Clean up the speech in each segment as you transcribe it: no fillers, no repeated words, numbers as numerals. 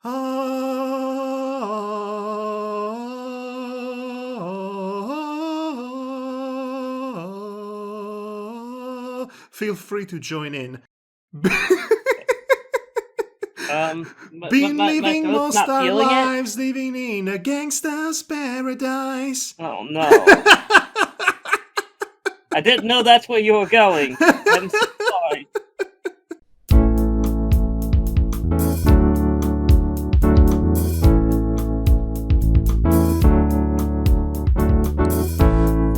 Feel free to join in. Been living ghost's most not our feeling it? lives, living in a gangster's paradise. Oh no. I didn't know that's where you were going. I'm so sorry.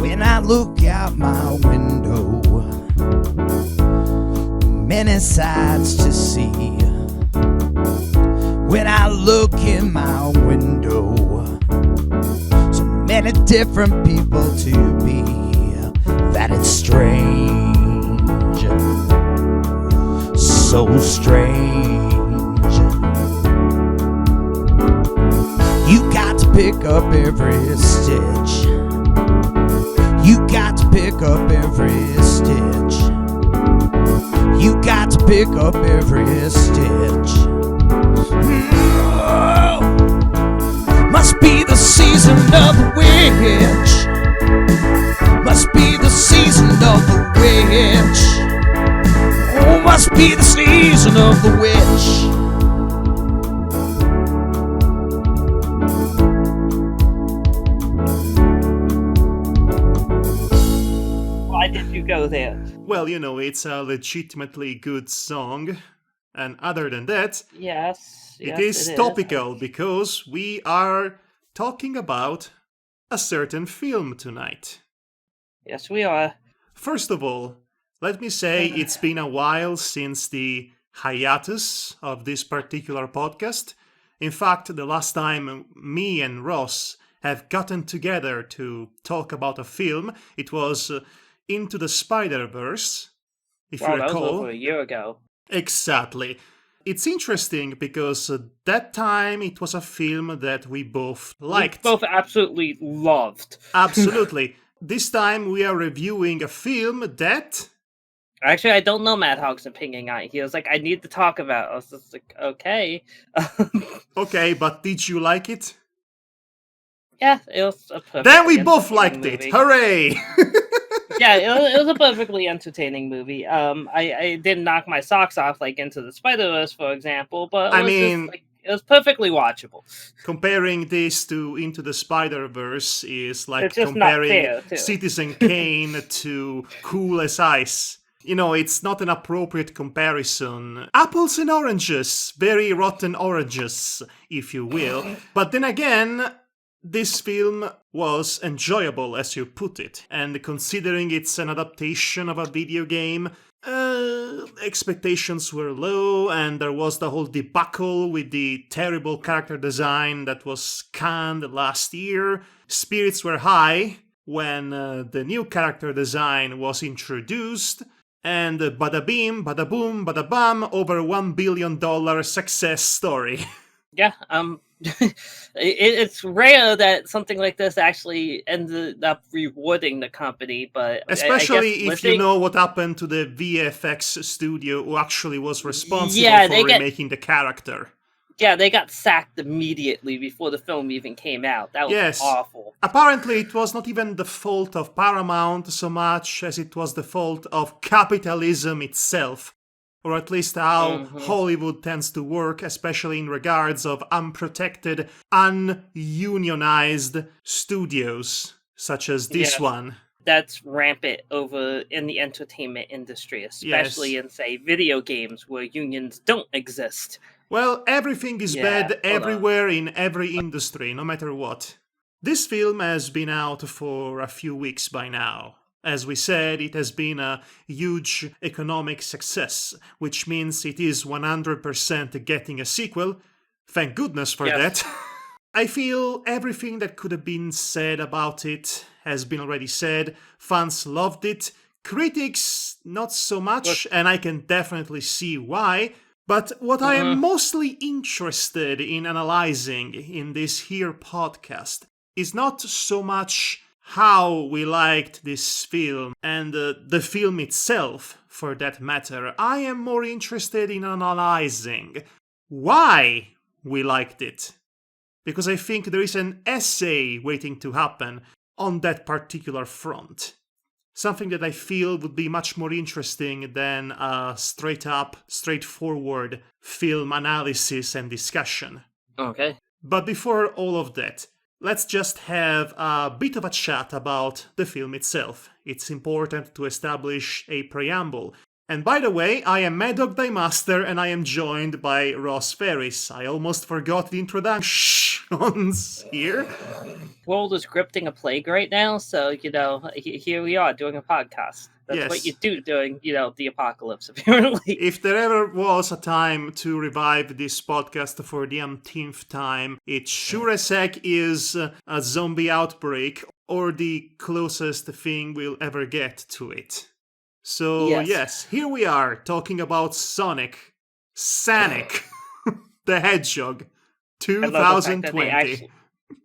When I look out my window, many sights to see. When I look in my window, so many different people to be, that it's strange, so strange. You got to pick up every stitch. You got to pick up every stitch. You got to pick up every stitch. Must be the season of the witch. Must be the season of the witch. Oh, must be the season of the witch. Why did you go there? Well, you know, it's a legitimately good song. And other than that, Yes, it is topical because we are talking about a certain film tonight. Yes, we are. First of all, let me say it's been a while since the hiatus of this particular podcast. In fact, the last time me and Ross have gotten together to talk about a film, it was Into the Spider-Verse, if you Wow, that was recall. over a year ago. Exactly. It's interesting because that time it was a film that we both liked. We both absolutely loved. Absolutely. This time we are reviewing a film that... Actually, I don't know Madhog's opinion on it. He was like, I need to talk about it. I was just like, okay. Okay, but did you like it? Yeah, it was a perfect. Then we both liked it. Hooray! Yeah, it was a perfectly entertaining movie. I didn't knock my socks off like Into the Spider-Verse, for example, but it was perfectly watchable. Comparing this to Into the Spider-Verse is like It's just comparing not fair, Citizen Kane to Cool as Ice. You know, it's not an appropriate comparison. Apples and oranges, very rotten oranges, if you will. But then again, this film was enjoyable, as you put it, and considering it's an adaptation of a video game, expectations were low, and there was the whole debacle with the terrible character design that was canned last year. Spirits were high when the new character design was introduced, and bada beam, bada boom, bada bam, over $1 billion success story. Yeah, it's rare that something like this actually ended up rewarding the company, but especially if you know what happened to the VFX studio who actually was responsible for remaking the character. Yeah, they got sacked immediately before the film even came out. That was awful. Apparently, it was not even the fault of Paramount so much as it was the fault of capitalism itself. Or at least how Hollywood tends to work, especially in regards of unprotected, ununionized studios, such as this one. That's rampant over in the entertainment industry, especially in, say, video games where unions don't exist. Well, everything is bad everywhere in every industry, no matter what. This film has been out for a few weeks by now. As we said, it has been a huge economic success, which means it is 100% getting a sequel. Thank goodness for that. I feel everything that could have been said about it has been already said. Fans loved it. Critics, not so much, and I can definitely see why. But what I am mostly interested in analyzing in this here podcast is not so much how we liked this film and the film itself, for that matter. I am more interested in analyzing why we liked it. Because I think there is an essay waiting to happen on that particular front. Something that I feel would be much more interesting than a straight-up, straightforward film analysis and discussion. Okay. But before all of that, let's just have a bit of a chat about the film itself. It's important to establish a preamble. And by the way, I am Madhog the Master, and I am joined by Ross Ferris. I almost forgot the introductions here. World is scripting a plague right now, so, here we are doing a podcast. That's what you do during, the apocalypse, apparently. If there ever was a time to revive this podcast for the umpteenth time, it sure as heck is a zombie outbreak, or the closest thing we'll ever get to it. So, yes, here we are, talking about Sonic, the Hedgehog, 2020.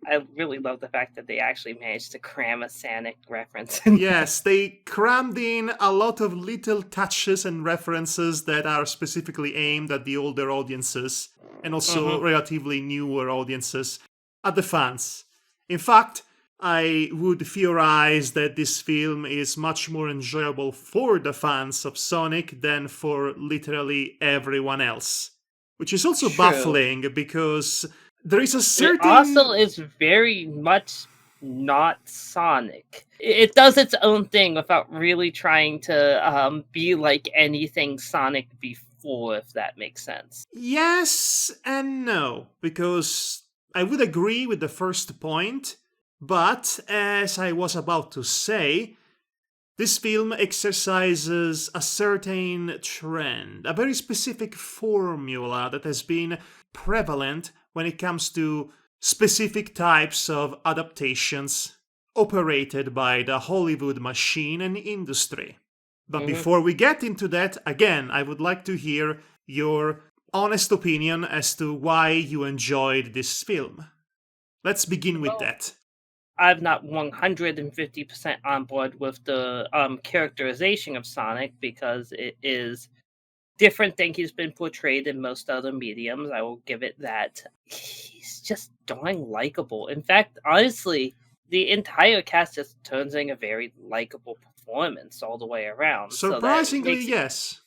I really love the fact that they actually managed to cram a Sonic reference. Yes, they crammed in a lot of little touches and references that are specifically aimed at the older audiences, and also relatively newer audiences, at the fans. In fact, I would theorize that this film is much more enjoyable for the fans of Sonic than for literally everyone else. Which is also baffling, because there is a certain... It also is very much not Sonic. It does its own thing without really trying to be like anything Sonic before, if that makes sense. Yes and no, because I would agree with the first point, but as I was about to say, this film exercises a certain trend, a very specific formula that has been prevalent when it comes to specific types of adaptations operated by the Hollywood machine and industry. But before we get into that, again, I would like to hear your honest opinion as to why you enjoyed this film. Let's begin with that. I'm not 150% on board with the characterization of Sonic, because it is different than he's been portrayed in most other mediums. I will give it that. He's just darn likable. In fact, honestly, the entire cast just turns in a very likable performance all the way around. Surprisingly, yes.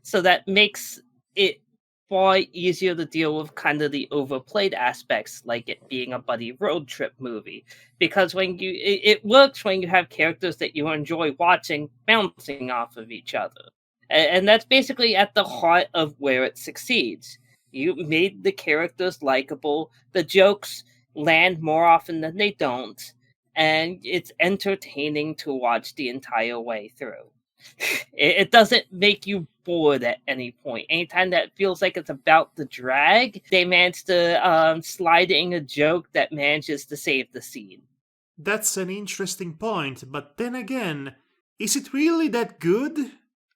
So that makes it far easier to deal with kind of the overplayed aspects, like it being a buddy road trip movie. Because it works when you have characters that you enjoy watching bouncing off of each other. And that's basically at the heart of where it succeeds. You made the characters likable, the jokes land more often than they don't, and it's entertaining to watch the entire way through. It doesn't make you bored at any point. Anytime that feels like it's about to drag, they manage to slide in a joke that manages to save the scene. That's an interesting point, but then again, is it really that good?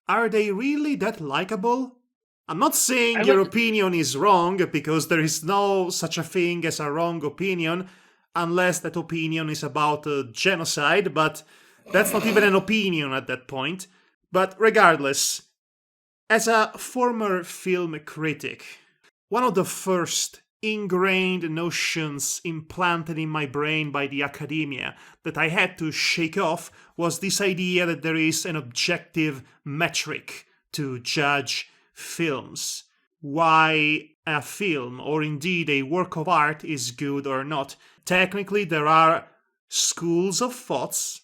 Are they really that likable? I'm not saying your opinion is wrong, because there is no such a thing as a wrong opinion, unless that opinion is about genocide, but that's not even an opinion at that point. But regardless, as a former film critic, one of the first ingrained notions implanted in my brain by the academia that I had to shake off was this idea that there is an objective metric to judge films. Why a film, or indeed a work of art, is good or not. Technically, there are schools of thoughts,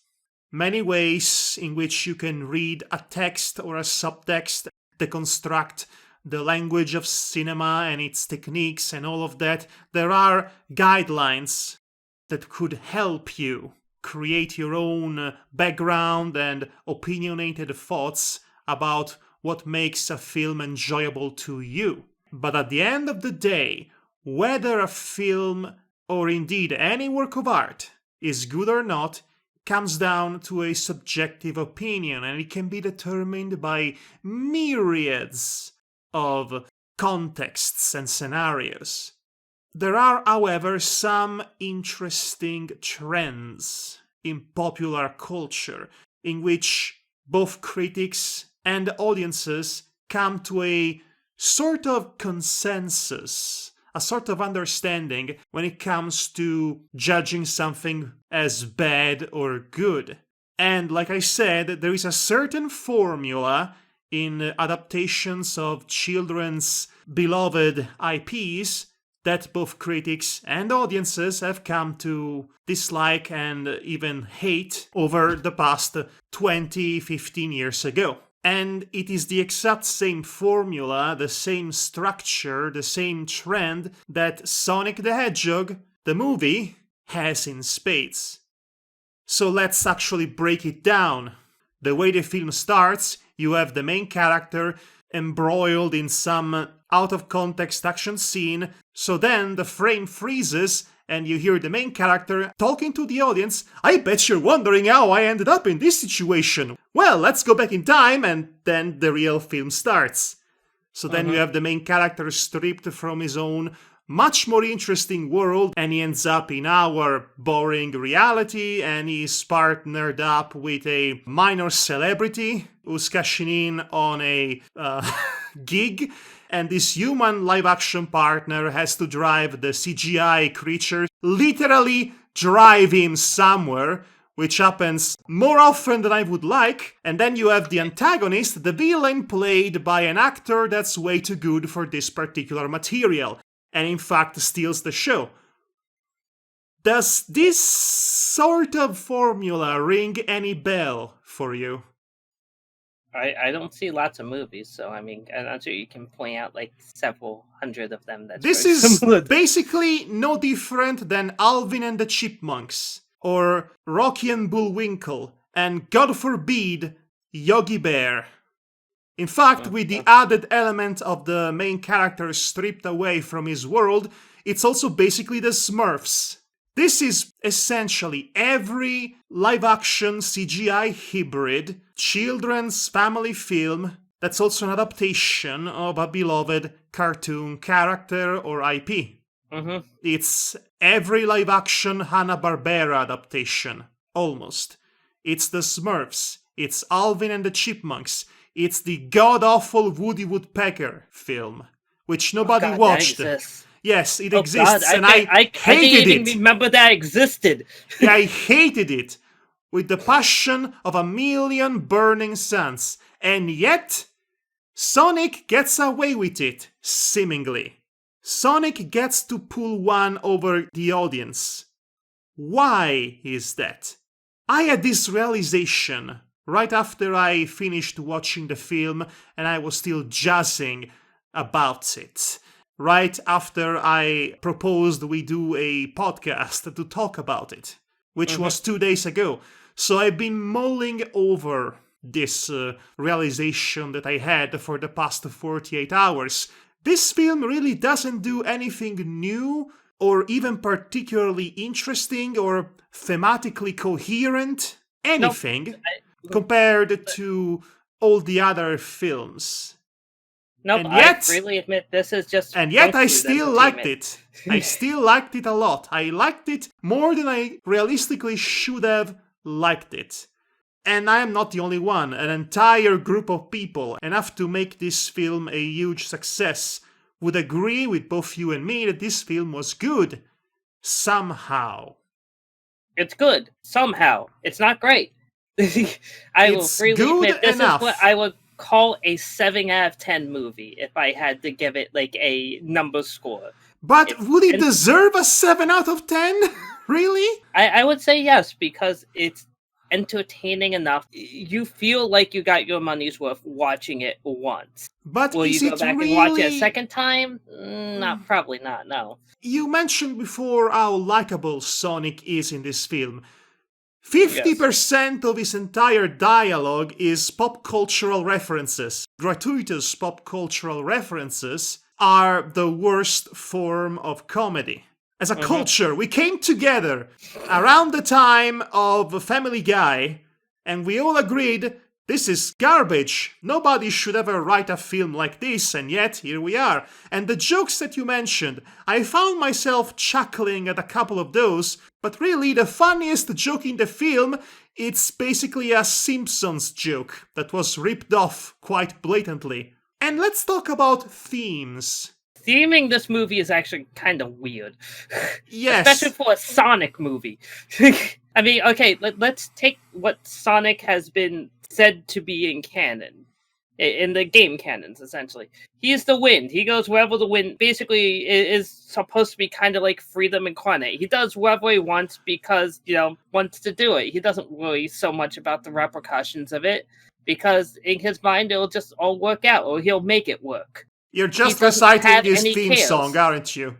many ways in which you can read a text or a subtext, deconstruct the language of cinema and its techniques and all of that. There are guidelines that could help you create your own background and opinionated thoughts about what makes a film enjoyable to you. But at the end of the day, whether a film, or indeed any work of art, is good or not, comes down to a subjective opinion, and it can be determined by myriads of contexts and scenarios. There are, however, some interesting trends in popular culture in which both critics and audiences come to a sort of consensus a sort of understanding when it comes to judging something as bad or good. And like I said, there is a certain formula in adaptations of children's beloved IPs that both critics and audiences have come to dislike and even hate over the past 20, 15 years ago. And it is the exact same formula, the same structure, the same trend that Sonic the Hedgehog, the movie, has in spades. So let's actually break it down. The way the film starts, you have the main character embroiled in some out-of-context action scene, so then the frame freezes and you hear the main character talking to the audience. I bet you're wondering how I ended up in this situation. Well, let's go back in time, and then the real film starts. So then you have the main character stripped from his own much more interesting world, and he ends up in our boring reality, and he's partnered up with a minor celebrity who's cashing in on a gig, and this human live-action partner has to drive the CGI creature, literally drive him somewhere, which happens more often than I would like. And then you have the antagonist, the villain, played by an actor that's way too good for this particular material, and in fact steals the show. Does this sort of formula ring any bell for you? I don't see lots of movies, so I mean, I'm sure you can point out like several hundred of them. This is basically no different than Alvin and the Chipmunks, or Rocky and Bullwinkle, and God forbid, Yogi Bear. In fact, with the added element of the main character stripped away from his world, it's also basically the Smurfs. This is essentially every live-action CGI hybrid children's family film that's also an adaptation of a beloved cartoon character or IP. It's every live-action Hanna-Barbera adaptation, almost. It's the Smurfs, it's Alvin and the Chipmunks, it's the god-awful Woody Woodpecker film, which nobody watched. Yes, it exists, God, and I hated didn't it. even remember that existed. I hated it with the passion of a million burning suns, and yet Sonic gets away with it, seemingly. Sonic gets to pull one over the audience. Why is that? I had this realization right after I finished watching the film, and I was still jazzing about it. Right after I proposed we do a podcast to talk about it, which was 2 days ago. So I've been mulling over this realization that I had for the past 48 hours. This film really doesn't do anything new or even particularly interesting or thematically coherent, anything, compared to all the other films. Nope, and yet, I freely admit this is just... And yet I still liked it. I still liked it a lot. I liked it more than I realistically should have liked it. And I am not the only one. An entire group of people, enough to make this film a huge success, would agree with both you and me that this film was good. Somehow. It's good. Somehow. It's not great. I will freely admit this is what I would call a 7 out of 10 movie if I had to give it like a number score. But would it deserve a 7 out of 10? Really? I would say yes, because it's entertaining enough. You feel like you got your money's worth watching it once. But will you go back and watch it a second time? Probably not, no. You mentioned before how likable Sonic is in this film. 50% of his entire dialogue is pop cultural references. Gratuitous pop cultural references are the worst form of comedy. As a culture, we came together around the time of Family Guy, and we all agreed this is garbage. Nobody should ever write a film like this, and yet here we are. And the jokes that you mentioned, I found myself chuckling at a couple of those, but really the funniest joke in the film, it's basically a Simpsons joke that was ripped off quite blatantly. And let's talk about themes. theming this movie is actually kind of weird. Yes. Especially for a Sonic movie. I mean, okay, let's take what Sonic has been said to be in canon. In the game canons, essentially. He's the wind. He goes wherever the wind basically is supposed to be kind of like freedom incarnate. He does whatever he wants because, wants to do it. He doesn't worry so much about the repercussions of it because in his mind it'll just all work out or he'll make it work. You're just reciting his theme song, aren't you?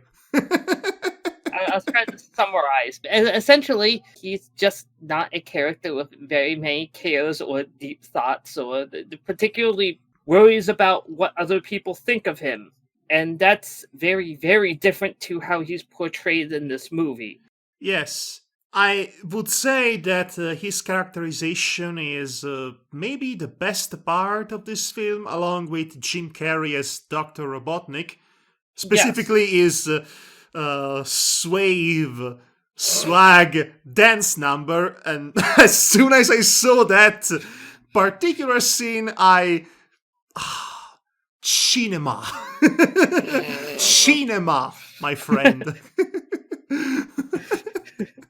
I was trying to summarize. Essentially, he's just not a character with very many cares or deep thoughts or particularly worries about what other people think of him. And that's very, very different to how he's portrayed in this movie. Yes. I would say that his characterization is maybe the best part of this film, along with Jim Carrey as Dr. Robotnik. Specifically his swag dance number, and as soon as I saw that particular scene, cinema. Cinema, my friend.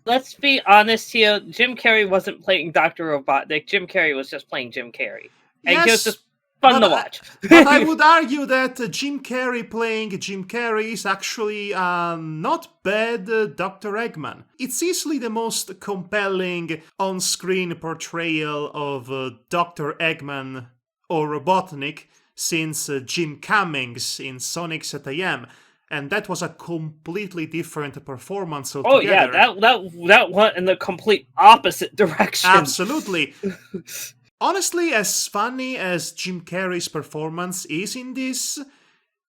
Let's be honest here, Jim Carrey wasn't playing Dr. Robotnik, Jim Carrey was just playing Jim Carrey. And yes, he was just fun to watch. But I would argue that Jim Carrey playing Jim Carrey is actually not bad Dr. Eggman. It's easily the most compelling on-screen portrayal of Dr. Eggman or Robotnik since Jim Cummings in Sonic's at AM. And that was a completely different performance altogether. Oh yeah, that went in the complete opposite direction. Absolutely. Honestly, as funny as Jim Carrey's performance is in this,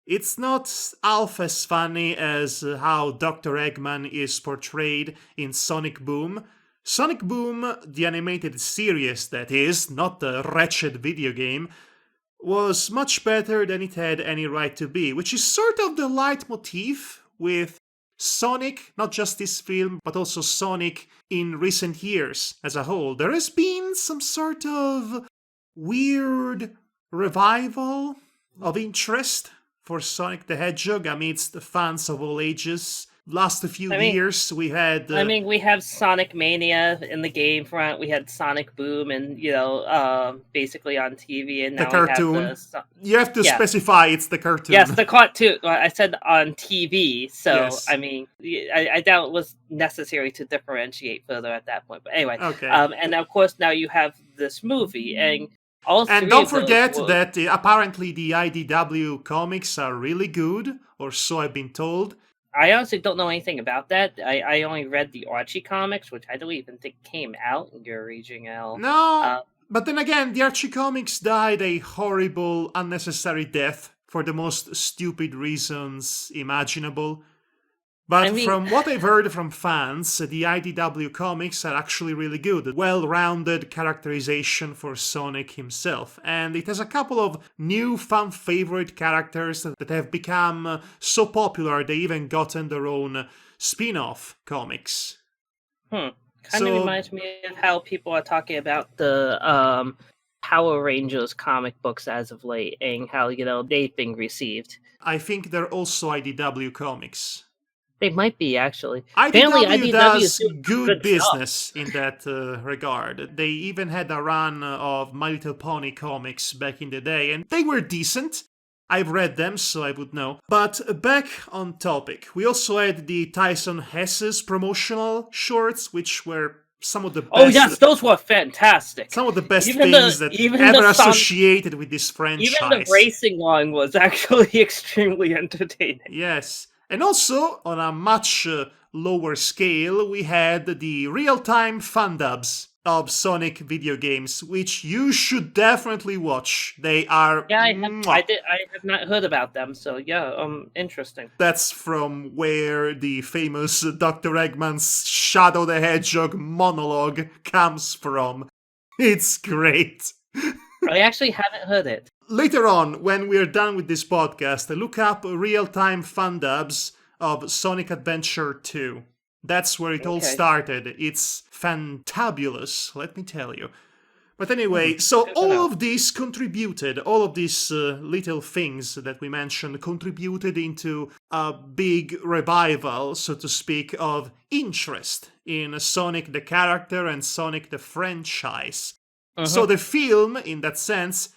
it's not half as funny as how Dr. Eggman is portrayed in Sonic Boom. Sonic Boom, the animated series that is, not the wretched video game, was much better than it had any right to be, which is sort of the leitmotif with Sonic, not just this film, but also Sonic in recent years as a whole. There has been some sort of weird revival of interest for Sonic the Hedgehog amidst the fans of all ages. Last few years, we had... we have Sonic Mania in the game front. We had Sonic Boom, and basically on TV, and now the cartoon. We have you have to specify it's the cartoon. Yes, the cartoon. I said on TV, so yes. I doubt it was necessary to differentiate further at that point. But anyway, okay. And of course now you have this movie, and and don't forget that apparently the IDW comics are really good, or so I've been told. I honestly don't know anything about that. I only read the Archie comics, which I don't even think came out in your region. No, but then again, the Archie comics died a horrible, unnecessary death for the most stupid reasons imaginable. But from what I've heard from fans, the IDW comics are actually really good. Well-rounded characterization for Sonic himself. And it has a couple of new fan favorite characters that have become so popular they even gotten their own spin-off comics. Kind of reminds me of how people are talking about the Power Rangers comic books as of late and how, they've been received. I think they're also IDW comics. They might be, actually. IDW does good business in that regard. They even had a run of My Little Pony comics back in the day, and they were decent. I've read them, so I would know. But back on topic. We also had the Tyson Hesse's promotional shorts, which were some of the best... Oh yes, those were fantastic. Some of the best things that ever associated with this franchise. Even the racing one was actually extremely entertaining. Yes. And also, on a much lower scale, we had the real-time fun dubs of Sonic video games, which you should definitely watch. They are... Yeah, I have not heard about them, so interesting. That's from where the famous Dr. Eggman's Shadow the Hedgehog monologue comes from. It's great. I actually haven't heard it. Later on, when we're done with this podcast, look up real-time fun dubs of Sonic Adventure 2. That's where it all started. It's fantabulous, let me tell you. But anyway, so all of these contributed, all of these little things that we mentioned contributed into a big revival, so to speak, of interest in Sonic the character and Sonic the franchise. So the film, in that sense,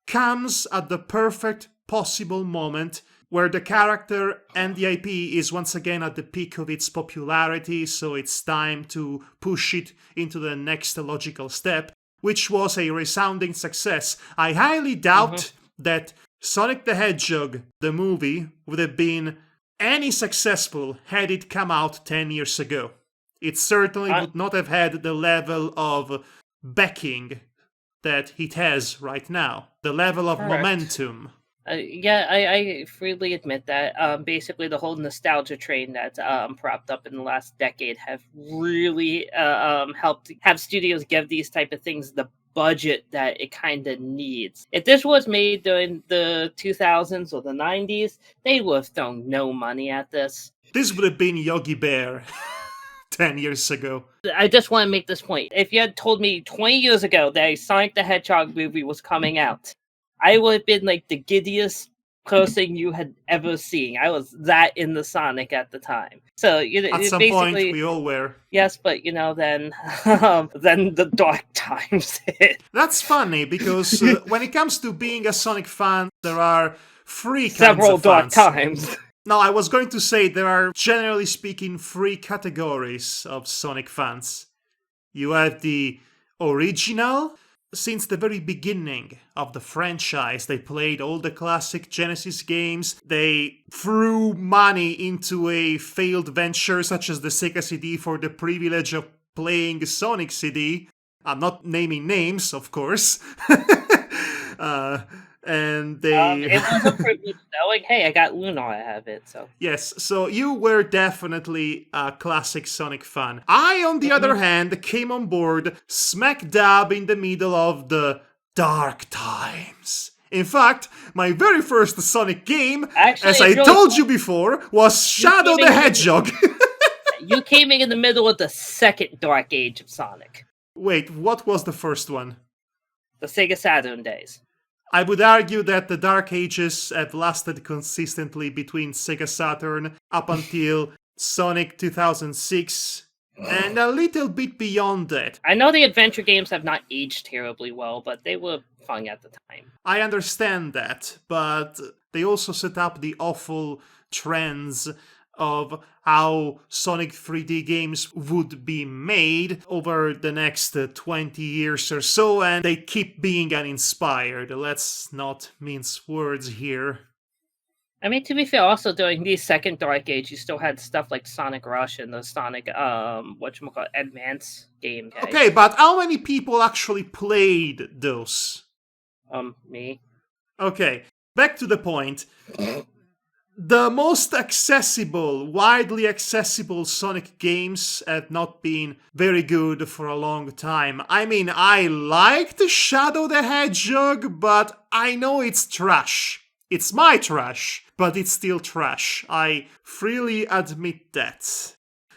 comes at the perfect possible moment where the character and the IP is once again at the peak of its popularity, so it's time to push it into the next logical step, which was a resounding success. I highly doubt that Sonic the Hedgehog, the movie, would have been any successful had it come out 10 years ago. It certainly would not have had the level of backing that it has right now, the level of momentum. I freely admit that. Basically, the whole nostalgia train that propped up in the last decade have really helped have studios give these type of things the budget that it kind of needs. If this was made during the 2000s or the 90s, they would have thrown no money at this. This would have been Yogi Bear 10 years ago. I just want to make this point. If you had told me 20 years ago that a Sonic the Hedgehog movie was coming out, I would have been like the giddiest person you had ever seen. I was that in the Sonic at the time. So at some point we all were. Yes, but then the dark times hit. That's funny because when it comes to being a Sonic fan, there are three kinds several of dark fans. times. No, I was going to say there are, generally speaking, three categories of Sonic fans. You have the original. Since the very beginning of the franchise, they played all the classic Genesis games. They threw money into a failed venture such as the Sega CD for the privilege of playing Sonic CD. I'm not naming names, of course. And they... it was a privilege knowing, hey, I got Lunar, I have it, so... Yes, so you were definitely a classic Sonic fan. I, on the other hand, came on board smack dab in the middle of the dark times. In fact, my very first Sonic game, as I told you before, was Shadow the Hedgehog. You came in the middle of the second dark age of Sonic. Wait, what was the first one? The Sega Saturn days. I would argue that the Dark Ages have lasted consistently between Sega Saturn up until Sonic 2006, and a little bit beyond that. I know the adventure games have not aged terribly well, but they were fun at the time. I understand that, but they also set up the awful trends of how Sonic 3D games would be made over the next 20 years or so, and they keep being uninspired. Let's not mince words here. I mean, to be fair, also during the second Dark Age, you still had stuff like Sonic Rush and the Sonic, Advance game. Guys. Okay, but how many people actually played those? Me. Okay, back to the point. The most accessible, widely accessible Sonic games have not been very good for a long time. I mean, I liked Shadow the Hedgehog, but I know it's trash. It's my trash, but it's still trash. I freely admit that.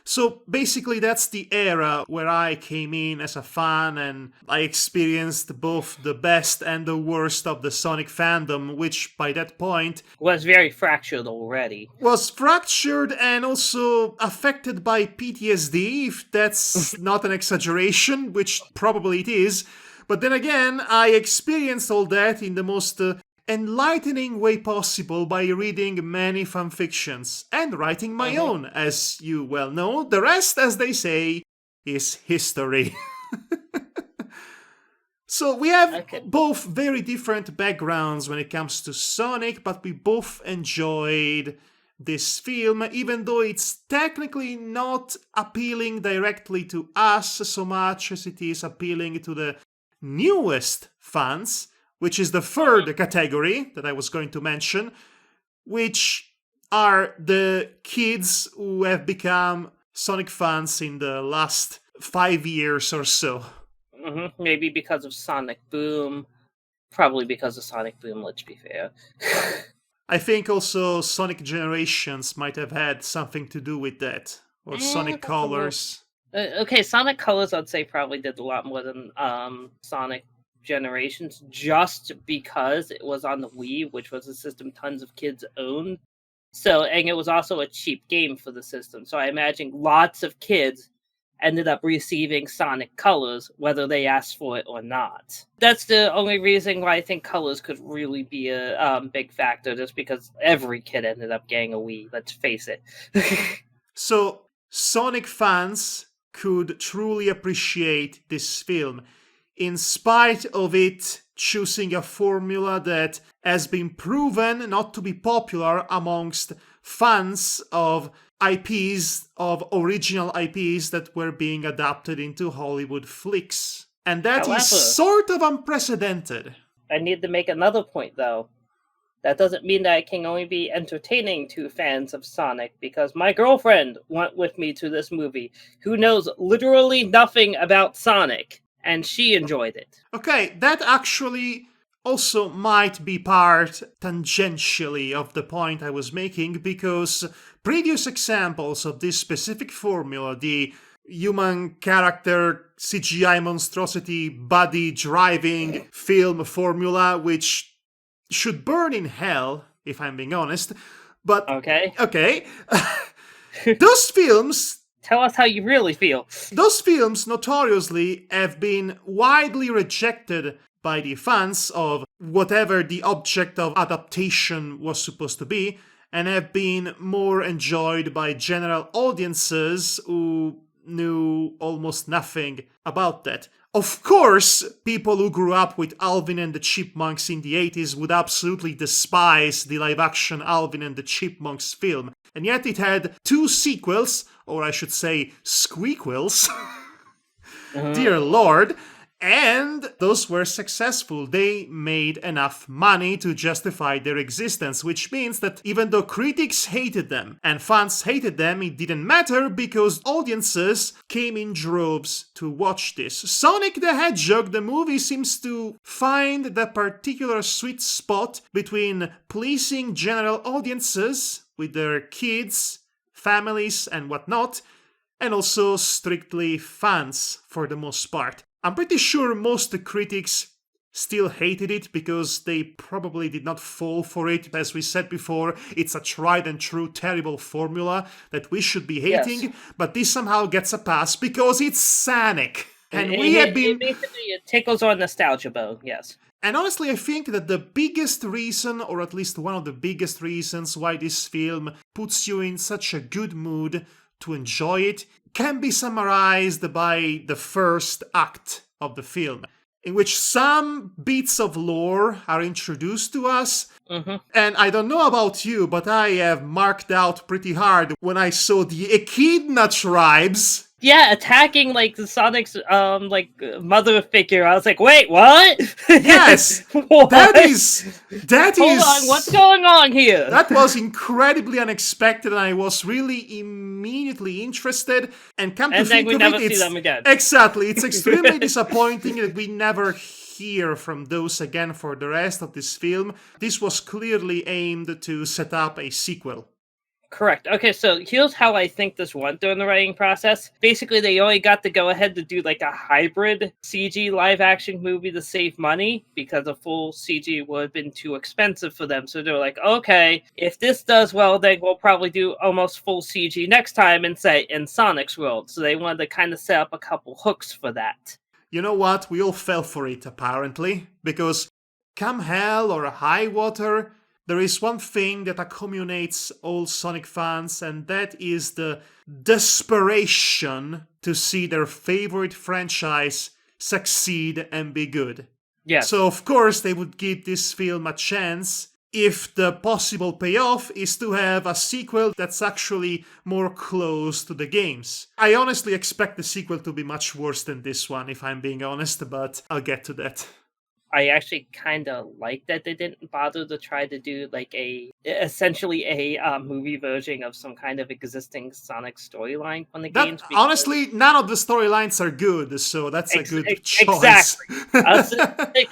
So basically that's the era where I came in as a fan and I experienced both the best and the worst of the Sonic fandom, which by that point was very fractured already. Was fractured and also affected by PTSD, if that's not an exaggeration, which probably it is. But then again, I experienced all that in the most enlightening way possible by reading many fanfictions and writing my own, as you well know. The rest, as they say, is history. So we have both very different backgrounds when it comes to Sonic, but we both enjoyed this film, even though it's technically not appealing directly to us so much as it is appealing to the newest fans, which is the third category that I was going to mention, which are the kids who have become Sonic fans in the last 5 years or so. Maybe because of Sonic Boom. Probably because of Sonic Boom, let's be fair. I think also Sonic Generations might have had something to do with that. Or Sonic Colors. Okay, Sonic Colors, I'd say, probably did a lot more than Sonic Generations, just because it was on the Wii, which was a system tons of kids owned. So, and it was also a cheap game for the system. So I imagine lots of kids ended up receiving Sonic Colors, whether they asked for it or not. That's the only reason why I think Colors could really be a big factor, just because every kid ended up getting a Wii, let's face it. So, Sonic fans could truly appreciate this film, in spite of it choosing a formula that has been proven not to be popular amongst fans of IPs, of original IPs that were being adapted into Hollywood flicks. And that However, is sort of unprecedented. I need to make another point, though. That doesn't mean that it can only be entertaining to fans of Sonic, because my girlfriend went with me to this movie, who knows literally nothing about Sonic, and she enjoyed it. Okay, that actually also might be part tangentially of the point I was making, because previous examples of this specific formula, the human character CGI monstrosity body driving film formula, which should burn in hell, if I'm being honest, but Okay? Those films Tell us how you really feel. Those films notoriously have been widely rejected by the fans of whatever the object of adaptation was supposed to be, and have been more enjoyed by general audiences who knew almost nothing about that. Of course, people who grew up with Alvin and the Chipmunks in the 80s would absolutely despise the live-action Alvin and the Chipmunks film, and yet it had 2 sequels, or I should say squeakquels, dear lord, and those were successful. They made enough money to justify their existence, which means that even though critics hated them and fans hated them, it didn't matter because audiences came in droves to watch this. Sonic the Hedgehog, the movie, seems to find the particular sweet spot between pleasing general audiences with their kids, families, and whatnot, and also strictly fans for the most part. I'm pretty sure most critics still hated it because they probably did not fall for it. As we said before, it's a tried and true terrible formula that we should be hating, yes. But this somehow gets a pass because it's Sonic. And it tickles our nostalgia bone, yes. And honestly, I think that the biggest reason, or at least one of the biggest reasons why this film puts you in such a good mood to enjoy it, can be summarized by the first act of the film, in which some bits of lore are introduced to us. Mm-hmm. And I don't know about you, but I have marked out pretty hard when I saw the Echidna tribes. Yeah, attacking the Sonic's mother figure. I was like, wait, what? Yes, what? That is. Hold on, what's going on here? That was incredibly unexpected, and I was really immediately interested. And come to think of it, we never see them again. Exactly, it's extremely disappointing that we never hear from those again for the rest of this film. This was clearly aimed to set up a sequel. Correct. Okay, so here's how I think this went during the writing process. Basically, they only got to go ahead to do a hybrid CG live-action movie to save money because a full CG would have been too expensive for them. So they're like, okay, if this does well, then we'll probably do almost full CG next time and say in Sonic's world. So they wanted to kind of set up a couple hooks for that. You know what? We all fell for it, apparently, because come hell or high water, there is one thing that accumulates all Sonic fans, and that is the desperation to see their favorite franchise succeed and be good. Yeah. So, of course, they would give this film a chance if the possible payoff is to have a sequel that's actually more close to the games. I honestly expect the sequel to be much worse than this one, if I'm being honest, but I'll get to that. I actually kind of like that they didn't bother to try to do like essentially a movie version of some kind of existing Sonic storyline from the games. Honestly, none of the storylines are good, so that's a good choice. Exactly.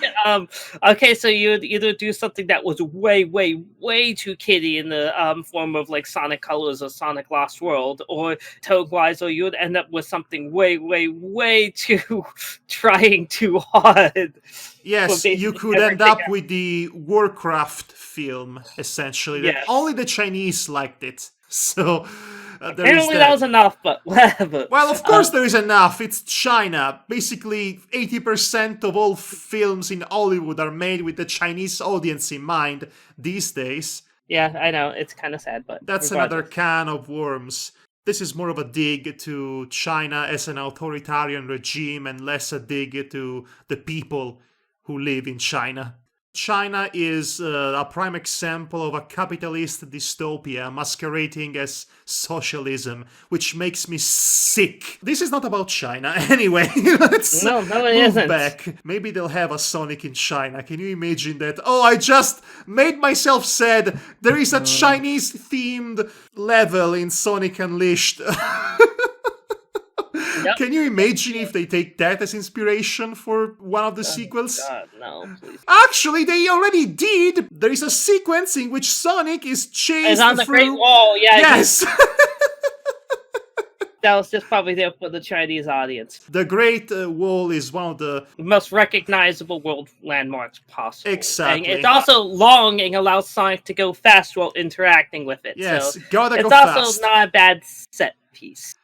Okay, so you'd either do something that was way, way, way too kiddie in the form of like Sonic Colors or Sonic Lost World, or Toad-wise, or you'd end up with something way, way, way too trying too hard. Yes, you could end up with the Warcraft film, essentially. Yes. That only the Chinese liked it. So apparently that was enough, but whatever. Well, of course there is enough. It's China. Basically, 80% of all films in Hollywood are made with the Chinese audience in mind these days. Yeah, I know. It's kind of sad, but that's another can of worms. This is more of a dig to China as an authoritarian regime and less a dig to the people who live in China. China is a prime example of a capitalist dystopia masquerading as socialism, which makes me sick. This is not about China. Anyway, let's move isn't. back. Maybe they'll have a Sonic in China. Can you imagine that? Oh, I just made myself sad. There is a Chinese-themed level in Sonic Unleashed. Yep. Can you imagine if they take that as inspiration for one of the sequels? God, no, please. Actually, they already did. There is a sequence in which Sonic is chased it's on the through... Great Wall, yeah. Yes! That was just probably there for the Chinese audience. The Great Wall is one of the most recognizable world landmarks possible. Exactly. And it's also long and allows Sonic to go fast while interacting with it. Yes, so gotta go fast. It's also not a bad set piece.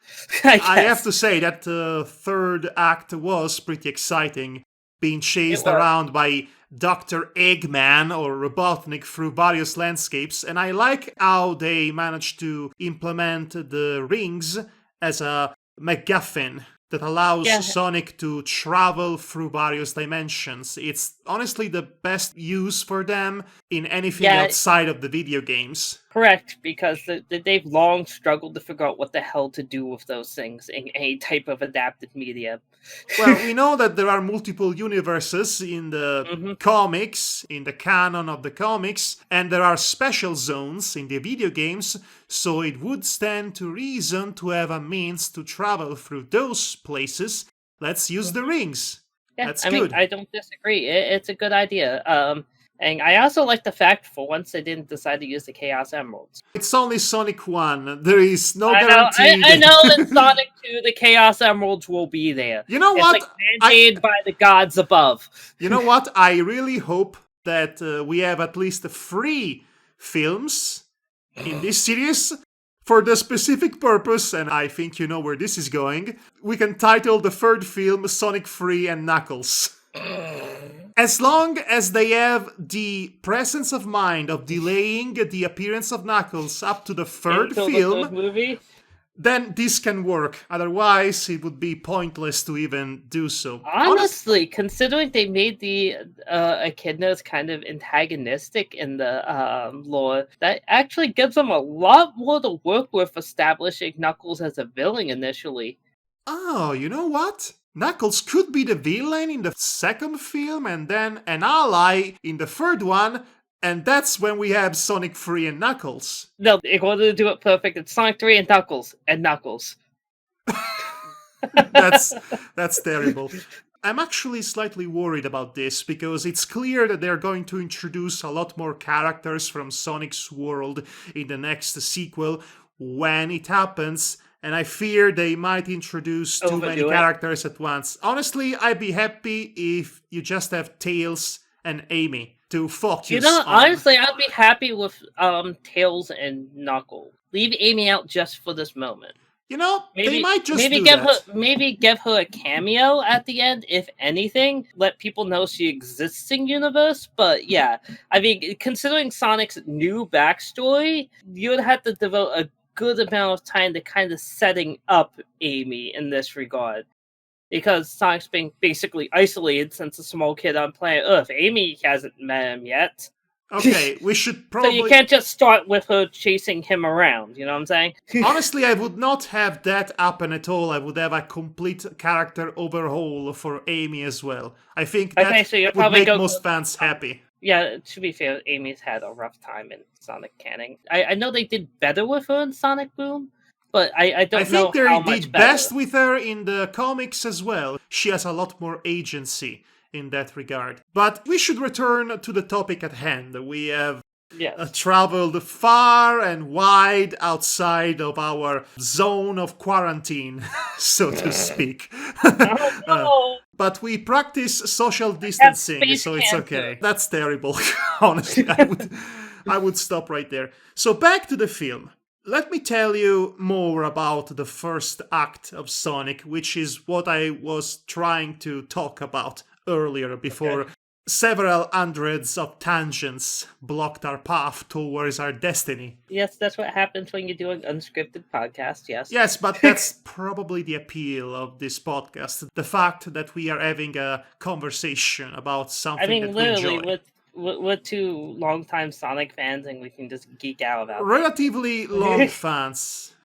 I have to say that third act was pretty exciting. Being chased around by Dr. Eggman or Robotnik through various landscapes, and I like how they managed to implement the rings as a MacGuffin that allows Sonic to travel through various dimensions. It's honestly the best use for them in anything outside of the video games. Correct, because they've long struggled to figure out what the hell to do with those things in any type of adapted media. Well, we know that there are multiple universes in the comics, in the canon of the comics, and there are special zones in the video games, so it would stand to reason to have a means to travel through those places. Let's use the rings. Yeah, that's good. Mean, I don't disagree. It's a good idea. And I also like the fact, for once, they didn't decide to use the Chaos Emeralds. It's only Sonic 1. There is no guarantee. I know in Sonic 2, the Chaos Emeralds will be there. You know what? It's like mandated by the gods above. You know what? I really hope that we have at least 3 films in this series for the specific purpose, and I think you know where this is going. We can title the third film Sonic 3 and Knuckles. As long as they have the presence of mind of delaying the appearance of Knuckles up to the third film, then this can work. Otherwise, it would be pointless to even do so. Honestly, considering they made the echidnas kind of antagonistic in the lore, that actually gives them a lot more to work with establishing Knuckles as a villain initially. Oh, you know what? Knuckles could be the villain in the second film and then an ally in the third one, and that's when we have Sonic 3 and Knuckles. No, in order to do it perfect, it's Sonic 3 and Knuckles, That's terrible. I'm actually slightly worried about this, because it's clear that they're going to introduce a lot more characters from Sonic's world in the next sequel when it happens, and I fear they might introduce too many characters at once. Honestly, I'd be happy if you just have Tails and Amy to focus on. Honestly, I'd be happy with Tails and Knuckles. Leave Amy out just for this moment. You know, they might just do that. Maybe give her a cameo at the end, if anything. Let people know she exists in universe. But yeah, I mean, considering Sonic's new backstory, you would have to devote a good amount of time to kind of setting up Amy in this regard. Because Sonic's been basically isolated since a small kid on planet Earth. Amy hasn't met him yet. Okay, we should So probably... you can't just start with her chasing him around, you know what I'm saying? Honestly, I would not have that happen at all. I would have a complete character overhaul for Amy as well. I think that Okay, so you'll would probably make go... most fans happy. Yeah, to be fair, Amy's had a rough time in Sonic canon. I know they did better with her in Sonic Boom, but I don't know think they how much did better. best with her in the comics as well. She has a lot more agency in that regard. But we should return to the topic at hand. We have traveled far and wide outside of our zone of quarantine, so to speak. Oh, no. But we practice social distancing, so it's okay. That's terrible. Honestly, I would stop right there. So back to the film. Let me tell you more about the first act of Sonic, which is what I was trying to talk about earlier before several hundreds of tangents blocked our path towards our destiny. Yes, that's what happens when you do an unscripted podcast, yes. Yes, but that's probably the appeal of this podcast. The fact that we are having a conversation about something that we enjoy. We're two longtime Sonic fans and we can just geek out about it. Relatively long fans.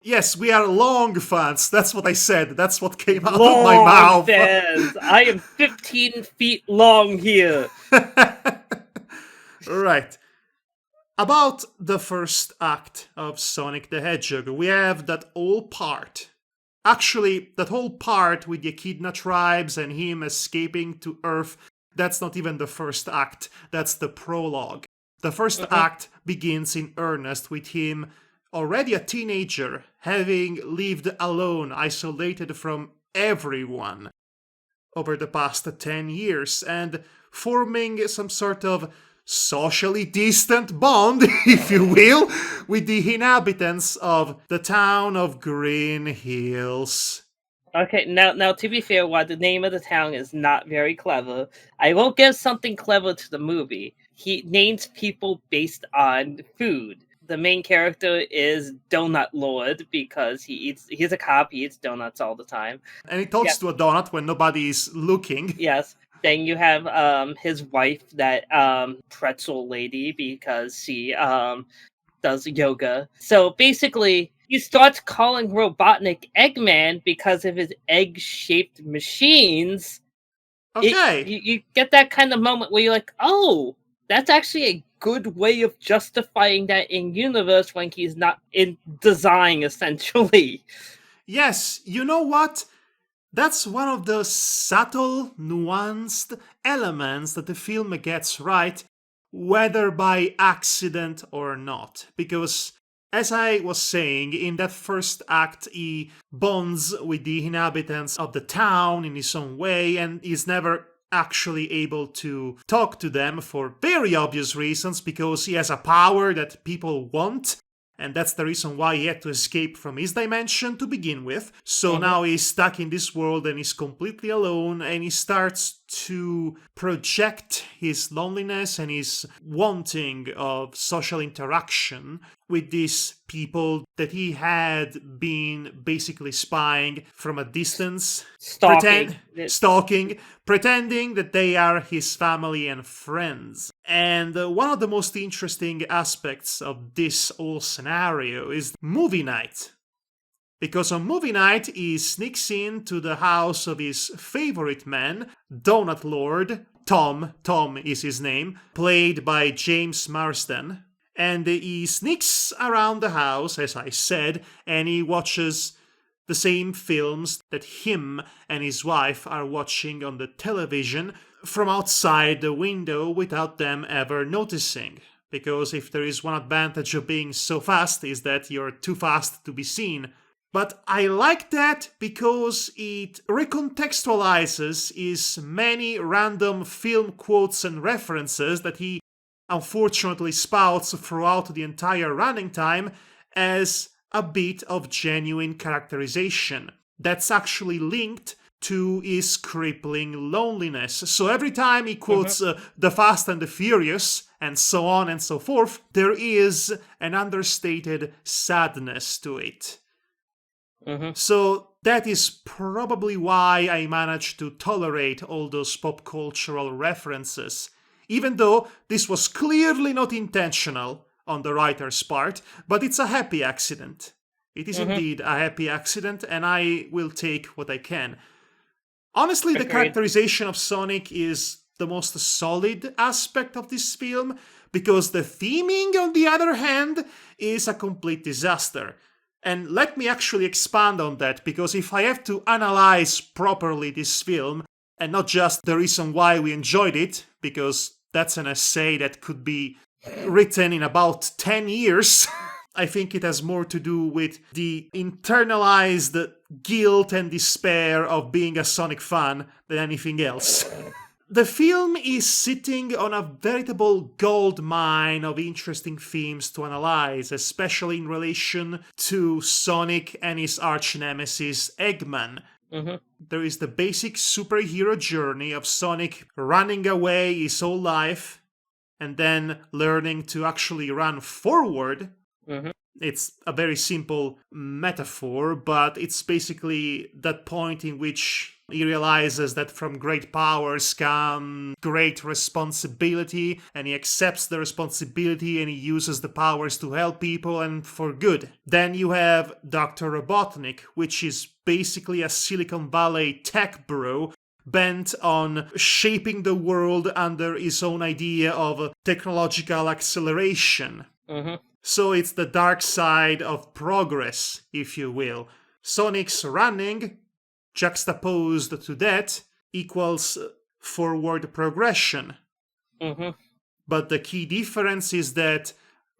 Yes, we are long fans. That's what I said. That's what came out of my mouth. Fans. I am 15 feet long here. Right. About the first act of Sonic the Hedgehog, we have that whole part. Actually, that whole part with the Echidna tribes and him escaping to Earth, that's not even the first act. That's the prologue. The first act begins in earnest with him already a teenager, having lived alone, isolated from everyone over the past 10 years, and forming some sort of socially distant bond, if you will, with the inhabitants of the town of Green Hills. Okay, now to be fair, while the name of the town is not very clever, I will give something clever to the movie. He names people based on food. The main character is Donut Lord because he's a cop, he eats donuts all the time. And he talks to a donut when nobody's looking. Yes. Then you have his wife, that pretzel lady, because she does yoga. So basically, he starts calling Robotnik Eggman because of his egg-shaped machines. Okay. You get that kind of moment where you're like, oh, that's actually a good way of justifying that in universe when he's not in design, essentially. Yes, you know what? That's one of the subtle, nuanced elements that the film gets right, whether by accident or not. Because, as I was saying, in that first act, he bonds with the inhabitants of the town in his own way, and is never actually able to talk to them for very obvious reasons, because he has a power that people want, and that's the reason why he had to escape from his dimension to begin with. So now he's stuck in this world and he's completely alone, and he starts to project his loneliness and his wanting of social interaction with these people that he had been basically spying from a distance, stalking, pretending that they are his family and friends. And one of the most interesting aspects of this whole scenario is movie night. Because on movie night, he sneaks into the house of his favorite man, Donut Lord. Tom is his name, played by James Marsden. And he sneaks around the house, as I said, and he watches the same films that him and his wife are watching on the television from outside the window without them ever noticing. Because if there is one advantage of being so fast, is that you're too fast to be seen. But I like that because it recontextualizes his many random film quotes and references that he unfortunately spouts throughout the entire running time as a bit of genuine characterization that's actually linked to his crippling loneliness. So every time he quotes The Fast and the Furious and so on and so forth, there is an understated sadness to it. So that is probably why I managed to tolerate all those pop cultural references, even though this was clearly not intentional on the writer's part, but it's a happy accident. It is indeed a happy accident, and I will take what I can. Honestly, the characterization of Sonic is the most solid aspect of this film, because the theming, on the other hand, is a complete disaster. And let me actually expand on that, because if I have to analyze properly this film, and not just the reason why we enjoyed it, because that's an essay that could be written in about 10 years, I think it has more to do with the internalized guilt and despair of being a Sonic fan than anything else. The film is sitting on a veritable gold mine of interesting themes to analyze, especially in relation to Sonic and his arch-nemesis Eggman. There is the basic superhero journey of Sonic running away his whole life and then learning to actually run forward. It's a very simple metaphor, but it's basically that point in which he realizes that from great powers come great responsibility, and he accepts the responsibility and he uses the powers to help people and for good. Then you have Dr. Robotnik, which is basically a Silicon Valley tech bro bent on shaping the world under his own idea of technological acceleration. So it's the dark side of progress, if you will. Sonic's running, juxtaposed to that, equals forward progression. But the key difference is that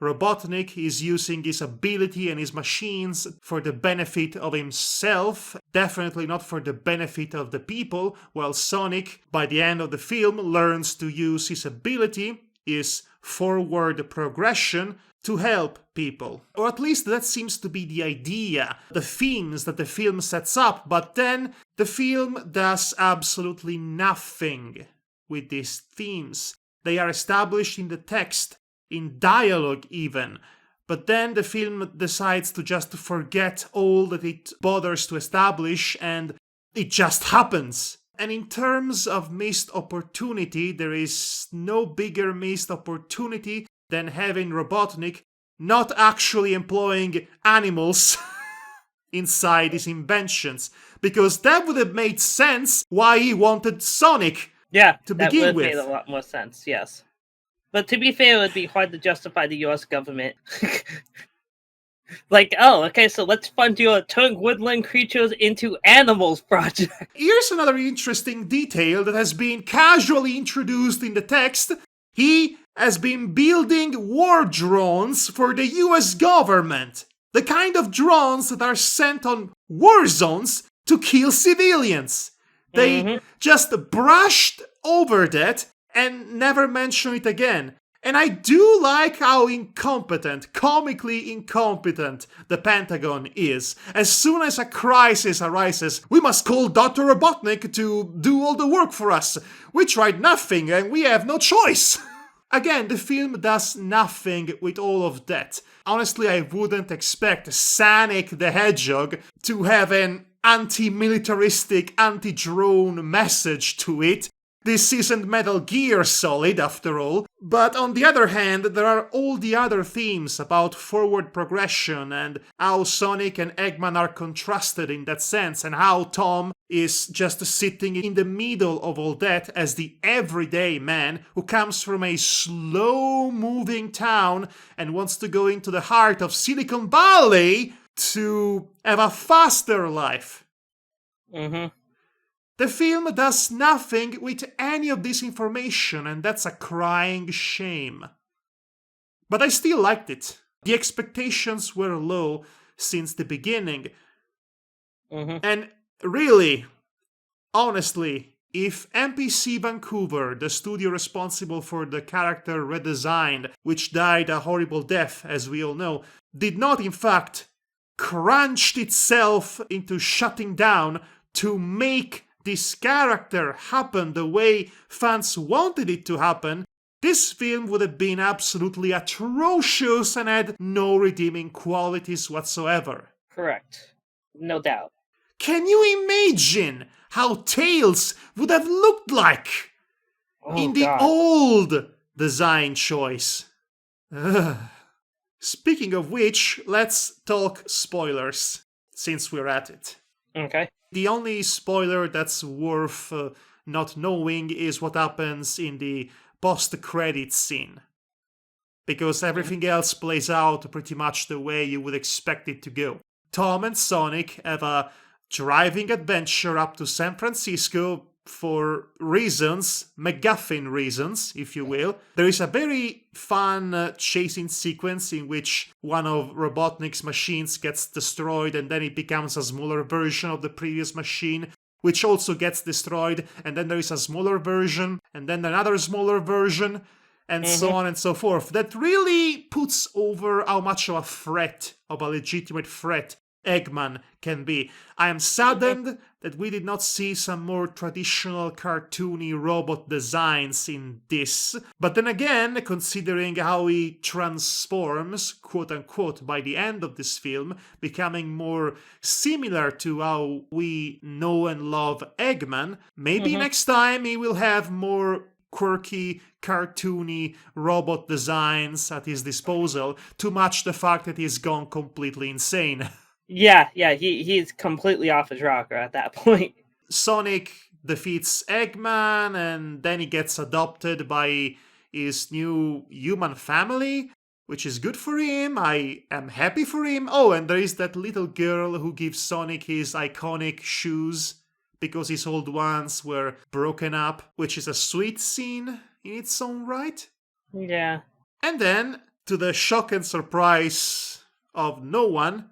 Robotnik is using his ability and his machines for the benefit of himself, definitely not for the benefit of the people, while Sonic, by the end of the film, learns to use his ability, his forward progression, to help people. Or at least that seems to be the idea, the themes that the film sets up, but then the film does absolutely nothing with these themes. They are established in the text, in dialogue even, but then the film decides to just forget all that it bothers to establish, and it just happens. And in terms of missed opportunity, there is no bigger missed opportunity than having Robotnik not actually employing animals inside his inventions, because that would have made sense why he wanted Sonic to begin with. That would have made a lot more sense, yes. But to be fair, it would be hard to justify the US government. Like, oh, okay, so let's fund your turn woodland creatures into animals project. Here's another interesting detail that has been casually introduced in the text. He has been building war drones for the US government. The kind of drones that are sent on war zones to kill civilians. They just brushed over that and never mentioned it again. And I do like how incompetent, comically incompetent, the Pentagon is. As soon as a crisis arises, we must call Dr. Robotnik to do all the work for us. We tried nothing and we have no choice. Again, the film does nothing with all of that. Honestly, I wouldn't expect Sonic the Hedgehog to have an anti-militaristic, anti-drone message to it. This isn't Metal Gear Solid, after all. But on the other hand, there are all the other themes about forward progression and how Sonic and Eggman are contrasted in that sense, and how Tom is just sitting in the middle of all that as the everyday man who comes from a slow-moving town and wants to go into the heart of Silicon Valley to have a faster life. The film does nothing with any of this information, and that's a crying shame. But I still liked it. The expectations were low since the beginning. And really, honestly, if MPC Vancouver, the studio responsible for the character redesign, which died a horrible death, as we all know, did not in fact crunched itself into shutting down to make this character happen the way fans wanted it to happen, this film would have been absolutely atrocious and had no redeeming qualities whatsoever. Correct. No doubt. Can you imagine how Tails would have looked like? in the God. old design choice. Ugh. Speaking of which, let's talk spoilers, since we're at it. Okay. The only spoiler that's worth not knowing is what happens in the post-credits scene. Because everything else plays out pretty much the way you would expect it to go. Tom and Sonic have a driving adventure up to San Francisco for reasons, MacGuffin reasons, if you will. There is a very fun chasing sequence in which one of Robotnik's machines gets destroyed and then it becomes a smaller version of the previous machine, which also gets destroyed, and then there is a smaller version, and then another smaller version, and so on and so forth. That really puts over how much of a threat, of a legitimate threat, Eggman can be. I am saddened that we did not see some more traditional cartoony robot designs in this. But then again, considering how he transforms, quote unquote, by the end of this film, becoming more similar to how we know and love Eggman, maybe next time he will have more quirky, cartoony robot designs at his disposal to match the fact that he's gone completely insane. Yeah, he's completely off his rocker at that point. Sonic defeats Eggman, and then he gets adopted by his new human family, which is good for him. I am happy for him. Oh, and there is that little girl who gives Sonic his iconic shoes because his old ones were broken up, which is a sweet scene in its own right. Yeah. And then, to the shock and surprise of no one,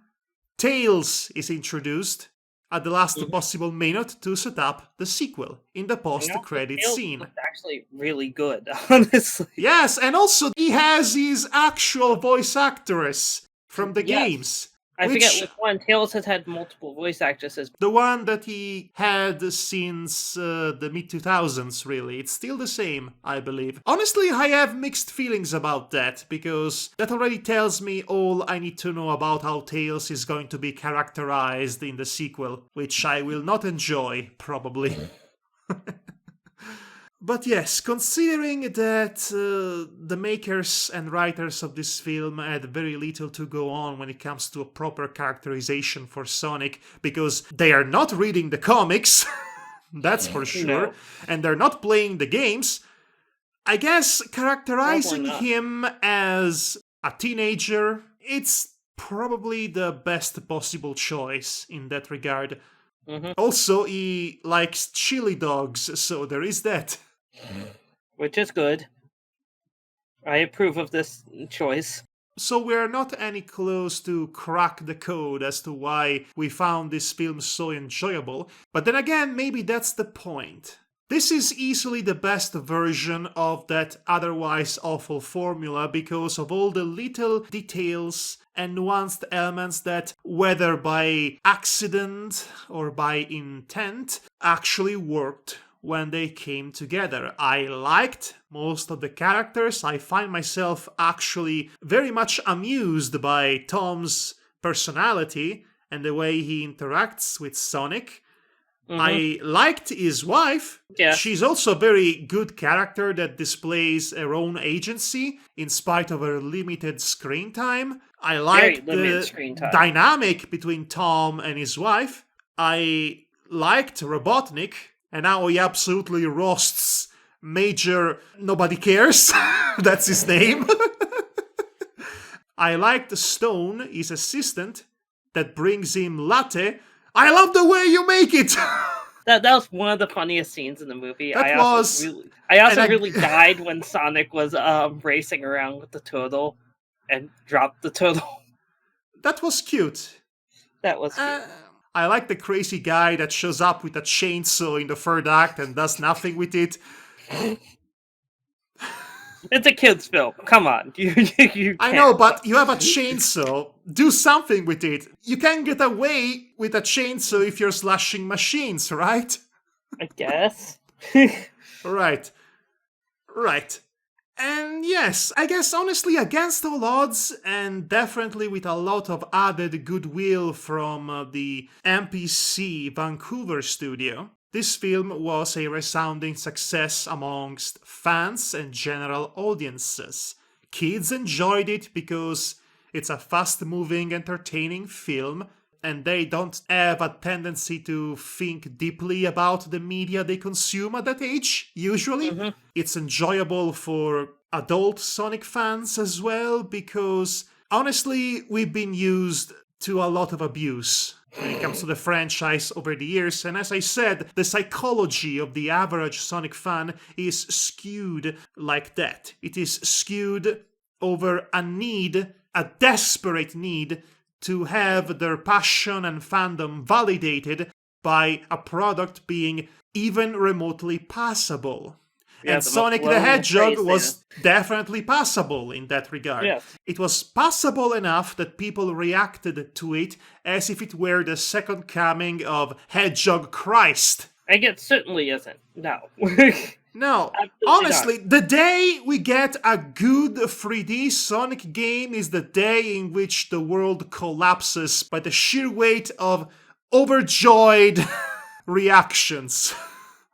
Tails is introduced at the last possible minute to set up the sequel in the post-credit scene. It's actually really good, honestly. Yes, and also he has his actual voice actress from the games. I forget which one. Tails has had multiple voice actresses. The one that he had since the mid-2000s, really. It's still the same, I believe. Honestly, I have mixed feelings about that, because that already tells me all I need to know about how Tails is going to be characterized in the sequel, which I will not enjoy, probably. But yes, considering that the makers and writers of this film had very little to go on when it comes to a proper characterization for Sonic, because they are not reading the comics, that's for sure, and they're not playing the games, I guess characterizing him as a teenager, it's probably the best possible choice in that regard. Also, he likes chili dogs, so there is that. Which is good. I approve of this choice. So we're not any close to crack the code as to why we found this film so enjoyable, but then again, maybe that's the point. This is easily the best version of that otherwise awful formula because of all the little details and nuanced elements that, whether by accident or by intent, actually worked when they came together. I liked most of the characters. I find myself actually very much amused by Tom's personality and the way he interacts with Sonic. I liked his wife. Yeah. She's also a very good character that displays her own agency in spite of her limited screen time. I like the dynamic between Tom and his wife. I liked Robotnik, and now he absolutely roasts Major Nobody Cares. That's his name. I liked Stone, his assistant, that brings him latte. I love the way you make it! That was one of the funniest scenes in the movie. I also really died when Sonic was racing around with the turtle and dropped the turtle. That was cute. That was cute. I like the crazy guy that shows up with a chainsaw in the third act and does nothing with it. It's a kid's film. Come on. I know, but you have a chainsaw. Do something with it. You can get away with a chainsaw if you're slashing machines, right? I guess. Right. And yes, I guess honestly, against all odds, and definitely with a lot of added goodwill from the MPC Vancouver studio, this film was a resounding success amongst fans and general audiences. Kids enjoyed it because it's a fast-moving, entertaining film, and they don't have a tendency to think deeply about the media they consume at that age, usually. It's enjoyable for adult Sonic fans as well, because honestly, we've been used to a lot of abuse when it comes to the franchise over the years, and as I said, the psychology of the average Sonic fan is skewed like that. It is skewed over a desperate need to have their passion and fandom validated by a product being even remotely passable. Yeah, and the Sonic the most Hedgehog glowing was definitely passable in that regard. Yes. It was passable enough that people reacted to it as if it were the second coming of Hedgehog Christ. And it certainly isn't. No. No, Absolutely honestly, the day we get a good 3D Sonic game is the day in which the world collapses by the sheer weight of overjoyed reactions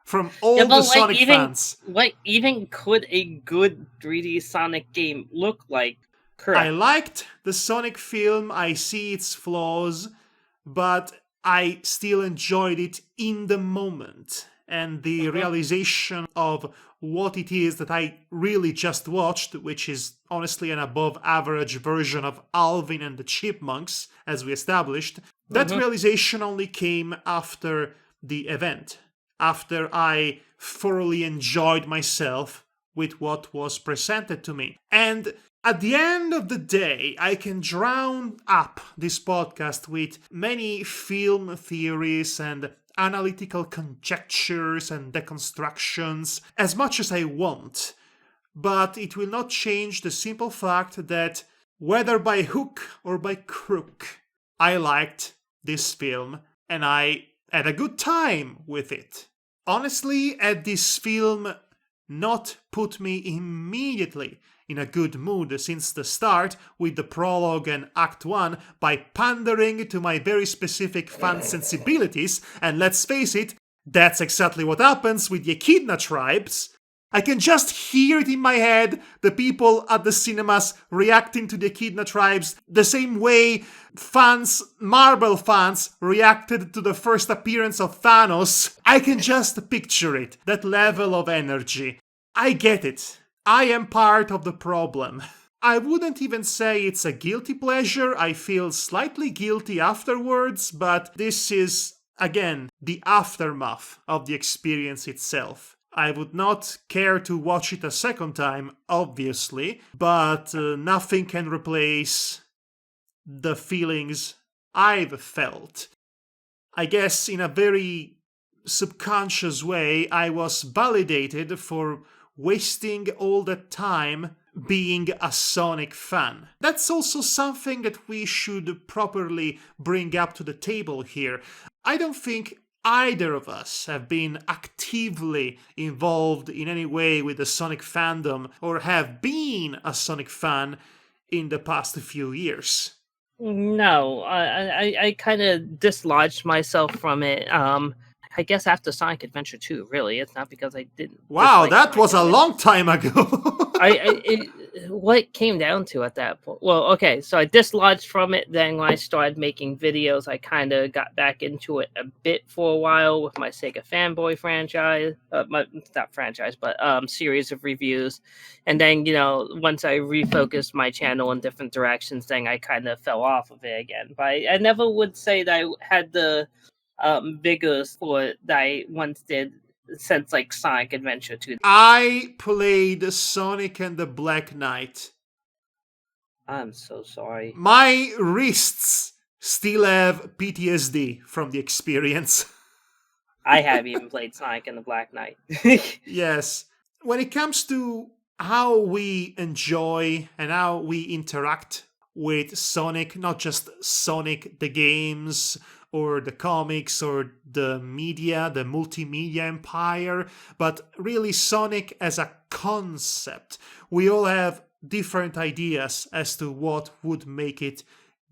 from all the Sonic fans. What even could a good 3D Sonic game look like? Correct. I liked the Sonic film, I see its flaws, but I still enjoyed it in the moment. And the realization of what it is that I really just watched, which is honestly an above average version of Alvin and the Chipmunks, as we established, that realization only came after the event, after I thoroughly enjoyed myself with what was presented to me. And at the end of the day, I can drown up this podcast with many film theories and analytical conjectures and deconstructions as much as I want, but it will not change the simple fact that, whether by hook or by crook, I liked this film and I had a good time with it. Honestly, had this film not put me immediately in a good mood since the start with the prologue and Act 1 by pandering to my very specific fan sensibilities, and let's face it, that's exactly what happens with the Echidna tribes. I can just hear it in my head, the people at the cinemas reacting to the Echidna tribes the same way Marvel fans reacted to the first appearance of Thanos. I can just picture it, that level of energy. I get it. I am part of the problem. I wouldn't even say it's a guilty pleasure. I feel slightly guilty afterwards, but this is, again, the aftermath of the experience itself. I would not care to watch it a second time, obviously, but nothing can replace the feelings I've felt. I guess in a very subconscious way, I was validated for wasting all that time being a Sonic fan. That's also something that we should properly bring up to the table here. I don't think either of us have been actively involved in any way with the Sonic fandom or have been a Sonic fan in the past few years. No, I kind of dislodged myself from it. I guess after Sonic Adventure 2, really. It's not because I didn't. Wow, that was a long time ago. What came down to at that point? Well, okay, so I dislodged from it. Then when I started making videos, I kind of got back into it a bit for a while with my Sega Fanboy franchise. Not franchise, but series of reviews. And then, once I refocused my channel in different directions, then I kind of fell off of it again. But I never would say that I had the vigor for it that I once did since like Sonic Adventure 2. I played Sonic and the Black Knight. I'm so sorry. My wrists still have PTSD from the experience. I haven't even played Sonic and the Black Knight. Yes. When it comes to how we enjoy and how we interact with Sonic, not just Sonic the games or the comics or the media, the multimedia empire, but really Sonic as a concept. We all have different ideas as to what would make it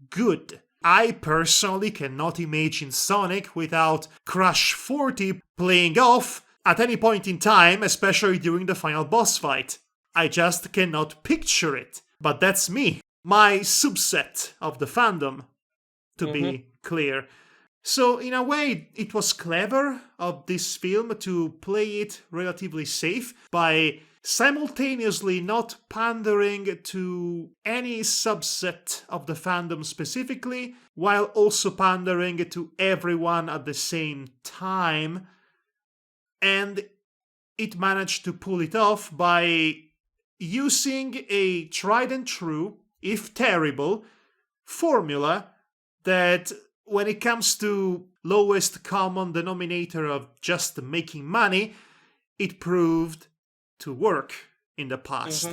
good. I personally cannot imagine Sonic without Crush 40 playing off at any point in time, especially during the final boss fight. I just cannot picture it. But that's me, my subset of the fandom, to be clear. So in a way, it was clever of this film to play it relatively safe by simultaneously not pandering to any subset of the fandom specifically, while also pandering to everyone at the same time. And it managed to pull it off by using a tried and true, if terrible, formula that, when it comes to lowest common denominator of just making money, it proved to work in the past.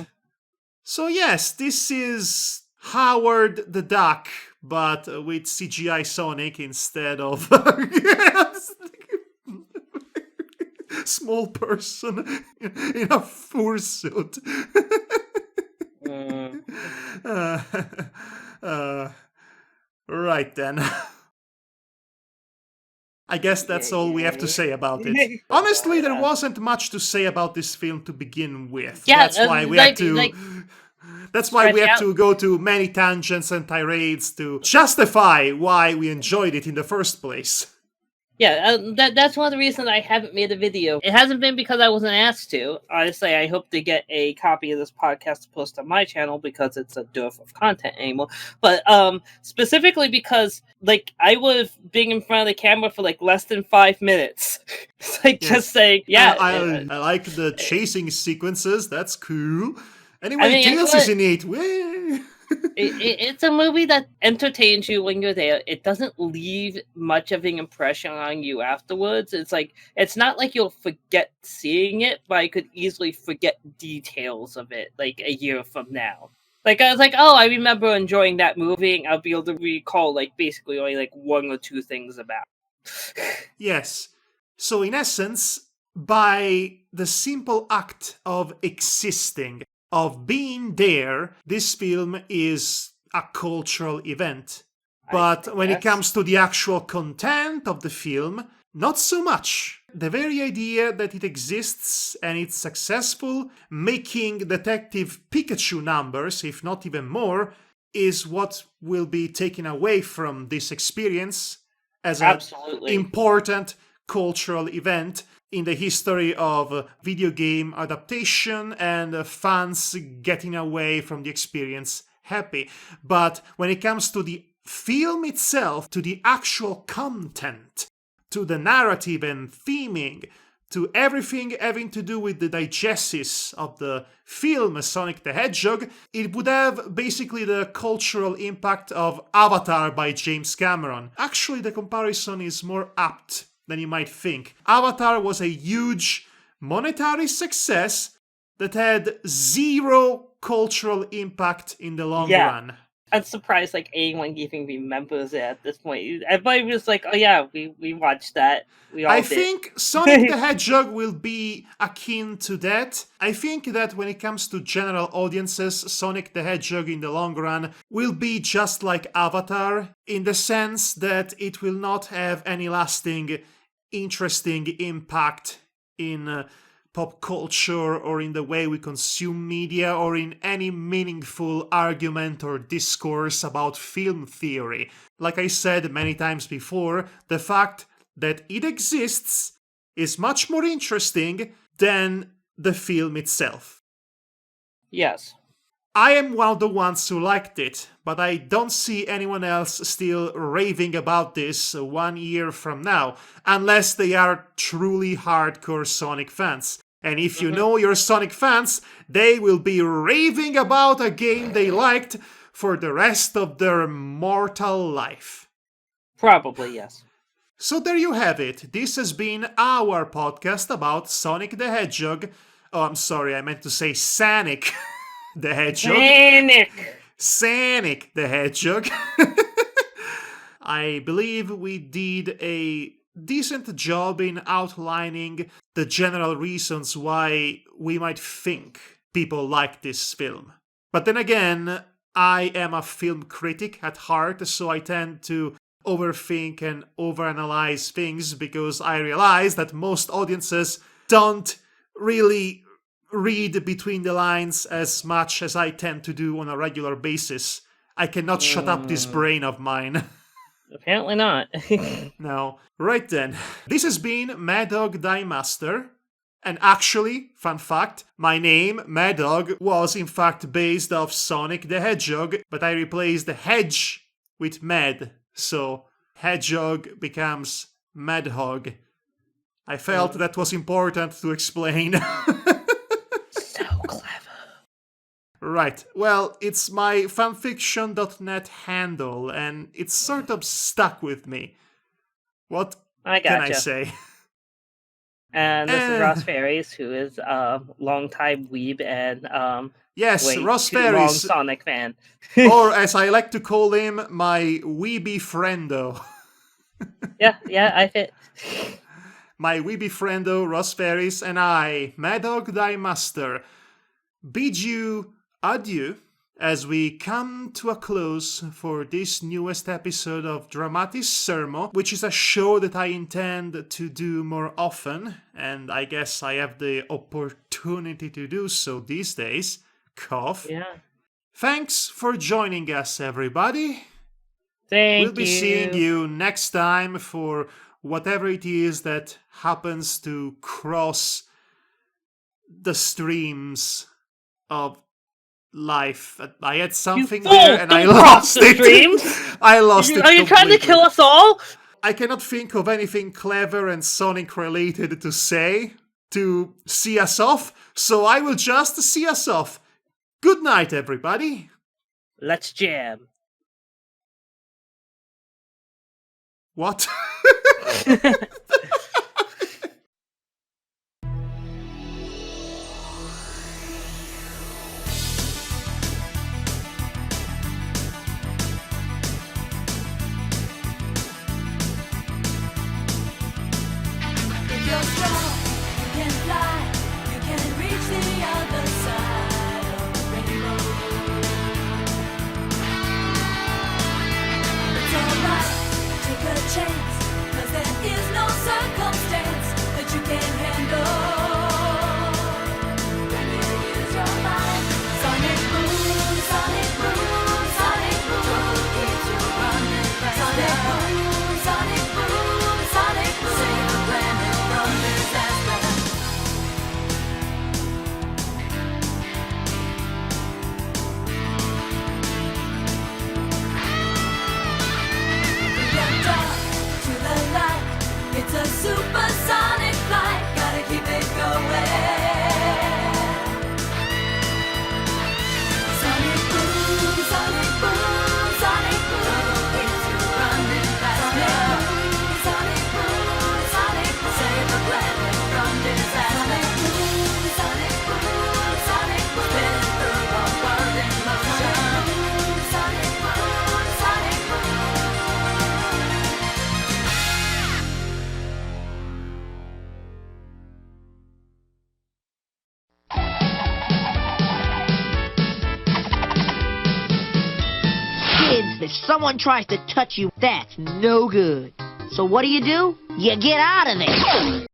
So yes, this is Howard the Duck, but with CGI Sonic instead of small person in a fursuit. Right then. I guess that's all we have to say about it. Honestly, there wasn't much to say about this film to begin with. Yeah, that's why we had to. That's why we had to go to many tangents and tirades to justify why we enjoyed it in the first place. Yeah, that's one of the reasons I haven't made a video. It hasn't been because I wasn't asked to. Honestly, I hope to get a copy of this podcast to post on my channel because it's a dearth of content anymore. But specifically because I was being in front of the camera for less than 5 minutes. It's just saying, yeah. I like the chasing sequences. That's cool. Anyway, Tails is in it. It's a movie that entertains you when you're there. It doesn't leave much of an impression on you afterwards. It's not like you'll forget seeing it, but I could easily forget details of it a year from now. I was oh, I remember enjoying that movie, and I'll be able to recall basically only one or two things about it. Yes. So in essence, by the simple act of existing, of being there, this film is a cultural event. But when it comes to the actual content of the film, not so much. The very idea that it exists and it's successful, making Detective Pikachu numbers, if not even more, is what will be taken away from this experience as an important cultural event in the history of video game adaptation and fans getting away from the experience happy. But when it comes to the film itself, to the actual content, to the narrative and theming, to everything having to do with the diegesis of the film Sonic the Hedgehog, it would have basically the cultural impact of Avatar by James Cameron. Actually, the comparison is more apt than you might think. Avatar was a huge monetary success that had zero cultural impact in the long run. I'm surprised anyone even remembers it at this point. Everybody was oh yeah, we watched that. I think Sonic the Hedgehog will be akin to that. I think that when it comes to general audiences, Sonic the Hedgehog in the long run will be just like Avatar, in the sense that it will not have any lasting interesting impact in pop culture or in the way we consume media or in any meaningful argument or discourse about film theory. Like I said many times before, the fact that it exists is much more interesting than the film itself. Yes. I am one of the ones who liked it, but I don't see anyone else still raving about this 1 year from now, unless they are truly hardcore Sonic fans. And if you know your Sonic fans, they will be raving about a game they liked for the rest of their mortal life. Probably, yes. So there you have it. This has been our podcast about Sonic the Hedgehog. Oh, I'm sorry, I meant to say Sonic the Hedgehog. Sonic the Hedgehog. I believe we did a decent job in outlining the general reasons why we might think people like this film. But then again, I am a film critic at heart, so I tend to overthink and overanalyze things because I realize that most audiences don't really read between the lines as much as I tend to do on a regular basis. I cannot shut up this brain of mine. Apparently not. No. Right then. This has been Madhog Die Master. And actually, fun fact, my name, Madhog, was in fact based off Sonic the Hedgehog, but I replaced the hedge with Mad, so Hedgehog becomes Madhog. I felt that was important to explain. So clever. Right, well, it's my fanfiction.net handle, and it's sort of stuck with me. What can I say? And this is Ross Faries, who is a longtime weeb and yes, Ross long Faries, Sonic fan. or as I like to call him, my weeby friendo. yeah, I fit. My weeby friendo, Ross Faries, and I, Madhog Die Master, bid you adieu as we come to a close for this newest episode of Dramatis Sermo, which is a show that I intend to do more often, and I guess I have the opportunity to do so these days. Cough. Yeah. Thanks for joining us, everybody. We'll be seeing you next time for whatever it is that happens to cross the streams of life. I had something there and I lost it. I lost it. Are you trying to kill us all? I cannot think of anything clever and Sonic related to say to see us off, so I will just see us off. Good night, everybody. Let's jam. What? If someone tries to touch you, that's no good. So what do? You get out of there.